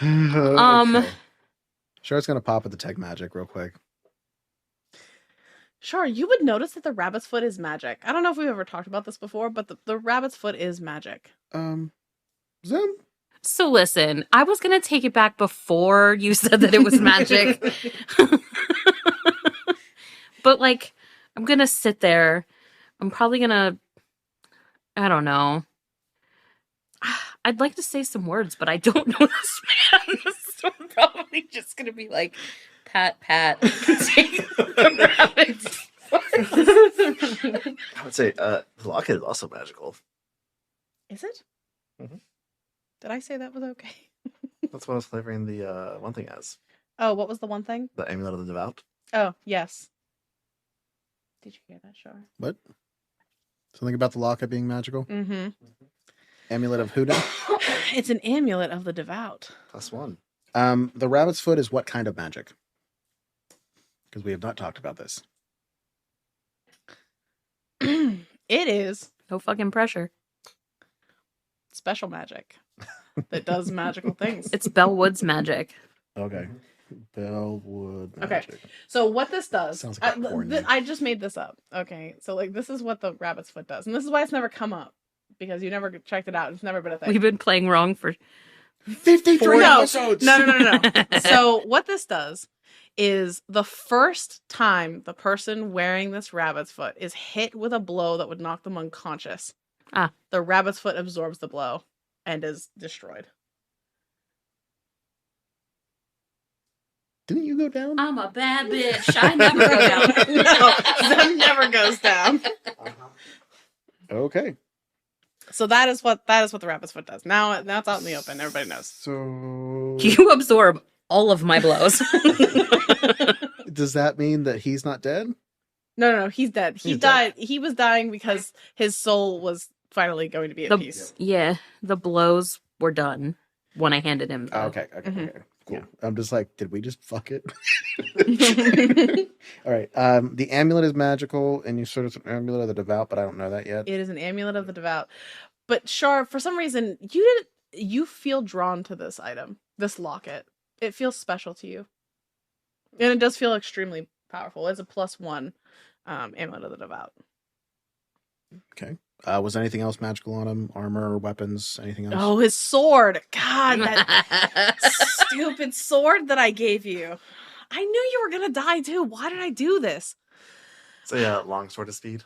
Okay. Char's gonna pop at the tech magic real quick. Sure, you would notice that the rabbit's foot is magic. I don't know if we've ever talked about this before, but the rabbit's foot is magic. Zem? So listen, I was gonna take it back before you said that it was magic. But like, I'm gonna sit there. I'm probably gonna, I don't know. I'd like to say some words, but I don't know this man. So I'm probably just gonna be like, pat, pat, take the rabbit's foot. I would say the locket is also magical. Is it? Mhm. Did I say that was okay? That's what I was flavoring the one thing as. Oh, what was the one thing? The amulet of the devout. Oh, yes. Did you hear that, Char? What? Something about the locket being magical? Mm-hmm. Amulet of who now? It's an amulet of the devout. +1. The rabbit's foot is what kind of magic? Because we have not talked about this. It is No fucking pressure. special magic that does magical things. It's Bellwood's magic. Okay. Bellwood Okay. magic. So what this does, Sounds like a porn name. I just made this up. Okay, so like this is what the rabbit's foot does, and this is why it's never come up because you never checked it out. It's never been a thing. We've been playing wrong for 53 No. episodes. No. So what this does is the first time the person wearing this rabbit's foot is hit with a blow that would knock them unconscious, the rabbit's foot absorbs the blow and is destroyed. Didn't you go down? I'm a bad bitch. I never go down. No, Zem never goes down. Okay. So that is what the rabbit's foot does. Now it's out in the open. Everybody knows. So You absorb all of my blows. does that mean that he's not dead? No, he's dead. He He's died. He was dying because his soul was finally going to be at peace. Yeah, the blows were done when I handed him. The... Okay. Mhm. Okay. Cool. Yeah. I'm just like, did we just fuck it? All right. The amulet is magical, and you sort of an amulet of the devout, but I don't know that yet. It is an amulet of the devout. But Char, for some reason, you feel drawn to this item, this locket. It feels special to you. And it does feel extremely powerful. It's a +1 amulet of the devout. Okay. Was anything else magical on him? Armor, weapons, anything else? Oh, his sword. God, that stupid sword that I gave you. I knew you were going to die too. Why did I do this? So yeah, long sword of speed.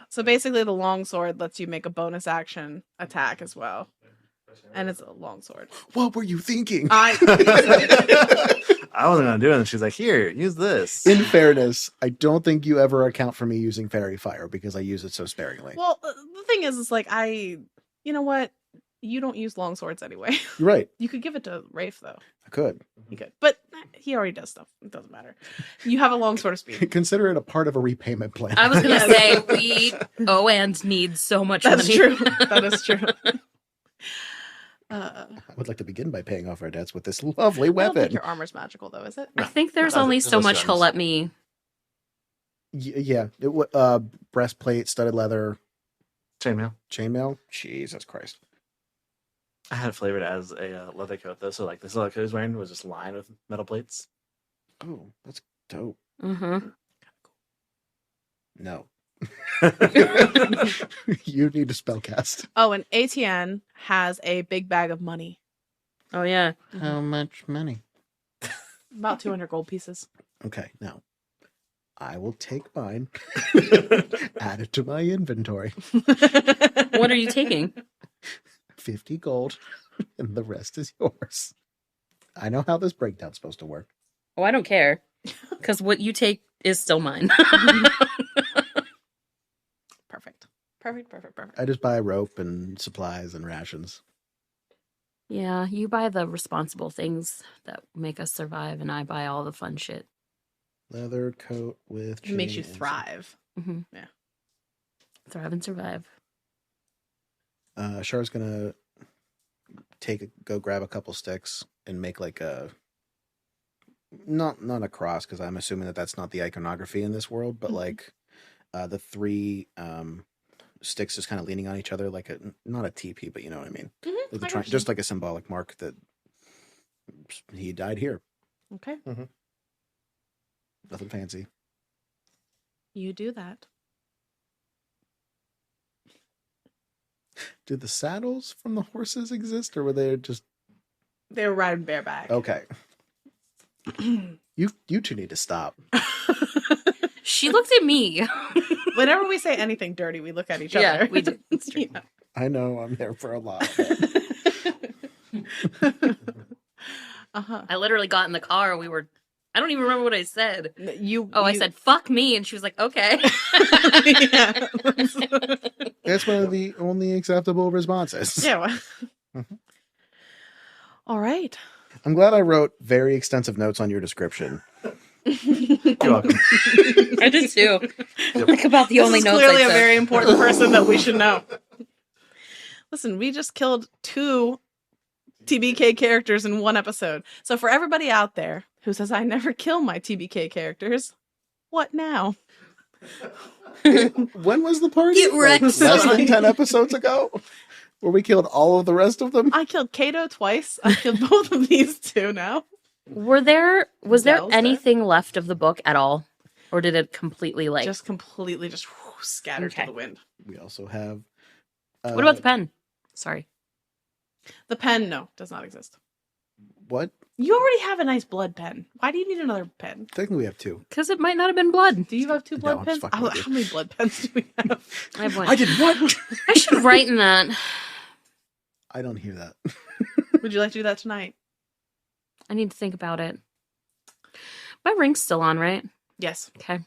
So basically the long sword lets you make a bonus action attack as well. And it's a long sword. What were you thinking? I wasn't gonna do it, and she's like, "Here, use this." In fairness, I don't think you ever account for me using fairy fire because I use it so sparingly. Well, the thing is like you know what? You don't use long swords anyway. You're right. You could give it to Rafe though. I could. You could. But he already does stuff. It doesn't matter. You have a long sword of speed. Consider it a part of a repayment plan. I was gonna say we owe and need so much That's money. true. That is true. I would like to begin by paying off our debts with this lovely I don't think weapon. your armor's magical though, is it? I think there's No, only there's so no much he'll stones. let me. Yeah. Breastplate, studded leather, Chainmail. chainmail. Jesus Christ. I had it flavored as a leather coat though, so like this leather coat he was wearing was just lined with metal plates. Oh, that's dope. Mm-hmm. No. You need to spellcast. Oh, and ATN has a big bag of money. Oh yeah. How much money? About 200 gold pieces. Okay, now I will take mine, add it to my inventory. What are you taking? 50 gold, and the rest is yours. I know how this breakdown's supposed to work. Oh, I don't care, because what you take is still mine. Perfect. I just buy rope and supplies and rations. Yeah, you buy the responsible things that make us survive, and I buy all the fun shit. Leather coat with It makes you chains. thrive. Mm-hmm. Yeah. Thrive and survive. Char's gonna go grab a couple sticks and make like a not a cross because I'm assuming that that's not the iconography in this world, but Mhm. like the three sticks just kind of leaning on each other like not a teepee, but you know what I mean. Like I got you. just like a symbolic mark that he died here. Okay. Nothing fancy. You do that. Did the saddles from the horses exist, or were they just They were riding bareback. okay? You two need to stop. She looked at me. Whenever we say anything dirty, we look at each Yeah, other. we do. It's true. Yeah. I know I'm there for a lot. Uh-huh. I literally got in the car. I don't even remember what I said. I you- said, fuck me. And she was like, okay. Yeah. That's one of the only acceptable responses. Yeah. Well. Mhm. All right. I'm glad I wrote very extensive notes on your description. You're welcome. I did too. Like about the This only is notes clearly I a took. very important person that we should know. Listen, we just killed 2 TBK characters in one episode. So for everybody out there who says I never kill my TBK characters, what now? When was the party? Get wrecked, Less than son. 10 episodes ago? Where we killed all of the rest of them? I killed Kato twice. I killed both of these two now. Was there Del's dead. anything left of the book at all? Or did it completely Just completely scattered Okay. to the wind. We also have... What about the pen? Sorry. The pen, no, does not exist. What? You already have a nice blood pen. Why do you need another pen? Technically, we have 2. Because it might not have been blood. Do you have 2 blood I'm pens? just fucking with you. How many blood pens do we have? I have one. I did what? I should write in that. I don't hear that. Would you like to do that tonight? I need to think about it. My ring's still on, right? Yes. Okay.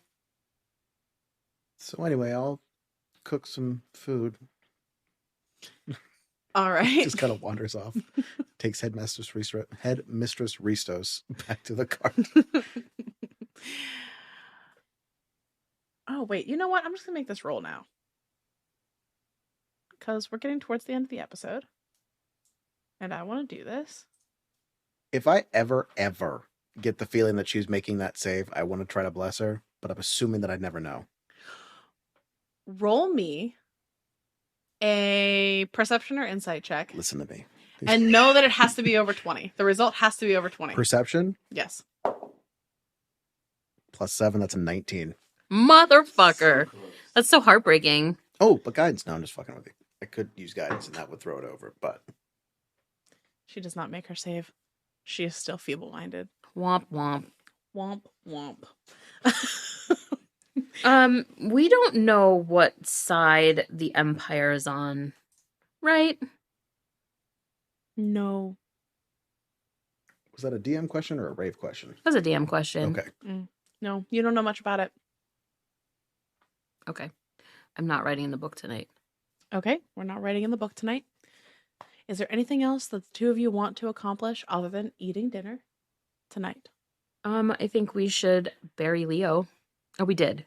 So anyway, I'll cook some food. All right. Just kind of wanders off. Takes Headmistress Ristos back to the cart. Oh, wait. You know what? I'm just going to make this roll now. Because we're getting towards the end of the episode. And I want to do this. If I ever get the feeling that she's making that save, I want to try to bless her, but I'm assuming that I'd never know. Roll me a perception or insight check. Listen to me. And know that it has to be over 20. The result has to be over 20. Perception, Yes. +7, that's a 19. Motherfucker. That's so heartbreaking. Oh, but guidance. No, I'm just fucking with you. I could use guidance and that would throw it over, but... She does not make her save. She is still feeble-minded. Womp womp. Womp, womp. We don't know what side the Empire is on, right? No. Was that a DM question or a rave question? That's a damn question. Okay. No, you don't know much about it. Okay. I'm not writing in the book tonight. Okay, we're not writing in the book tonight. Is there anything else that the two of you want to accomplish other than eating dinner tonight? I think we should bury Leo. Oh, we did.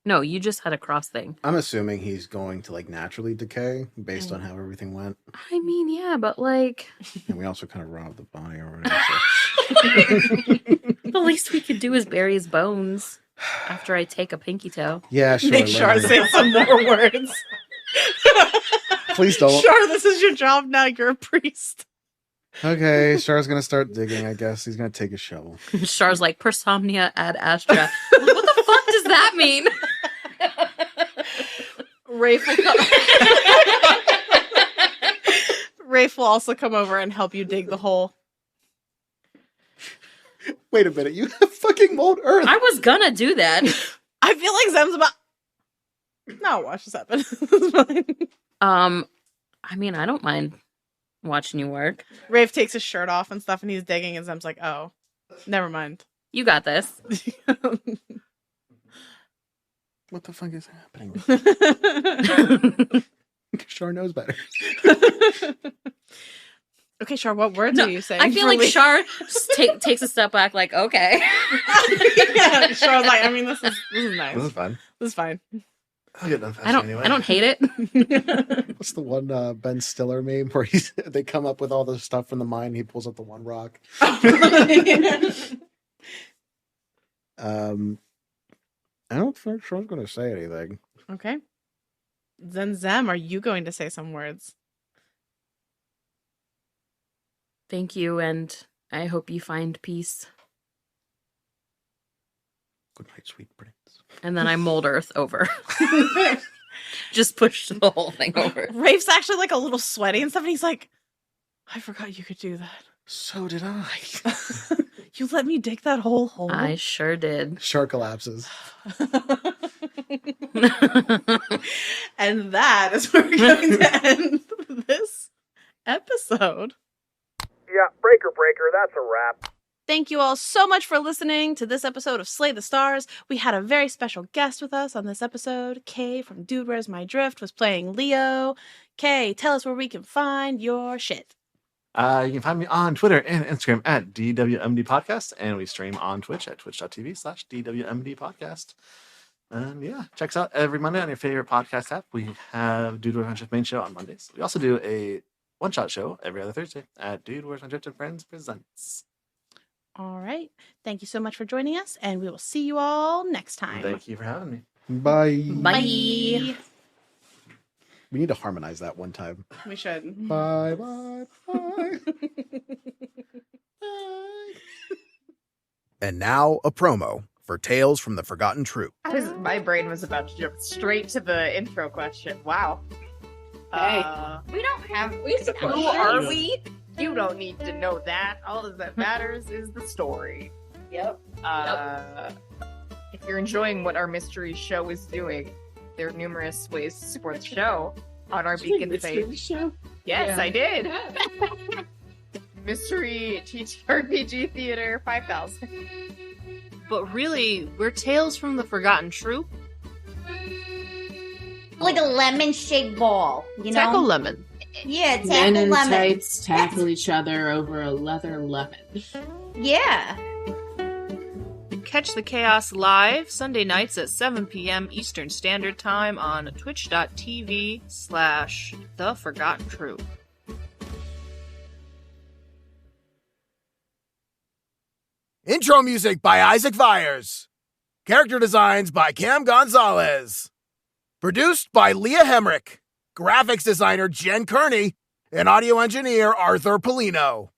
No, you just had a cross thing. I'm assuming he's going to like naturally decay based on how everything went. I mean, yeah, but like... And we also kind of robbed the body or whatever. The least we could do is bury his bones after I take a pinky toe. Yeah, sure. Make Char say some more words. Please don't. Char, this is your job now. You're a priest. Okay, Char's gonna start digging, I guess. He's gonna take a shovel. Char's like, per somnia ad astra. What the fuck does that mean? Rafe will come. Rafe will also come over and help you dig the hole. Wait a minute, you have fucking mold earth. I was gonna do that. I feel like Zem's about. No, watch this happen. It's fine. I mean, I don't mind watching you work. Rafe takes his shirt off and stuff, and he's digging, and Zem's like, "Oh, never mind." You got this. What the fuck is happening? Char knows better. Okay, Char, what words are you saying? I feel like Char takes a step back, like, okay. Yeah, Char's like, I mean, this is nice. This is fun. This is fine. I'll get done faster I don't hate it. What's the one Ben Stiller meme where they come up with all the stuff from the mine and he pulls up the one rock? I don't think Char's going to say anything. Okay. Then Zem, are you going to say some words? Thank you, and I hope you find peace. Good night, sweet prince. And then I mold Earth over. Just push the whole thing over. Rafe's actually like a little sweaty and stuff, and he's like, I forgot you could do that. So did I. You let me dig that whole hole. I sure did. Char collapses. And that is where we're going to end this episode. Yeah, breaker, that's a wrap. Thank you all so much for listening to this episode of Slay the Stars. We had a very special guest with us on this episode. Kay from Dude Where's My Drift was playing Leo. Kay, tell us where we can find your shit. You can find me on Twitter and Instagram at DWMD Podcast, and we stream on Twitch at twitch.tv/DWMD Podcast. And yeah, check us out every Monday on your favorite podcast app. We have Dude Where's My Drift main show on Mondays. We also do a one-shot show every other Thursday at Dude Where's My Drift and Friends Presents. All right. Thank you so much for joining us, and we will see you all next time. Thank you for having me. Bye. Bye. We need to harmonize that one time. We should. Bye, bye, bye. And now a promo for Tales from the Forgotten Troop. My brain was about to jump straight to the intro question. Wow. Hey. We don't have. Who are we? You don't need to know that. All that matters is the story. Yep. If you're enjoying what our mystery show is doing, there are numerous ways to support the show on our Beacon page. Show? Yes, Yeah. I did. Mystery TTRPG Theater 5000. But really, we're Tales from the Forgotten Troop. Like a lemon shaped ball, you know? Tackle lemon. Yeah, Men tackle in lemon. tights tackle each other over a leather lemon. Yeah. Catch the chaos live Sunday nights at 7 p.m. Eastern Standard Time on twitch.tv/The Forgotten Troop. Intro music by Isaac Vyers. Character designs by Cam Gonzalez. Produced by Leah Hemrick. Graphics designer Jen Kearney. And audio engineer Arthur Polino.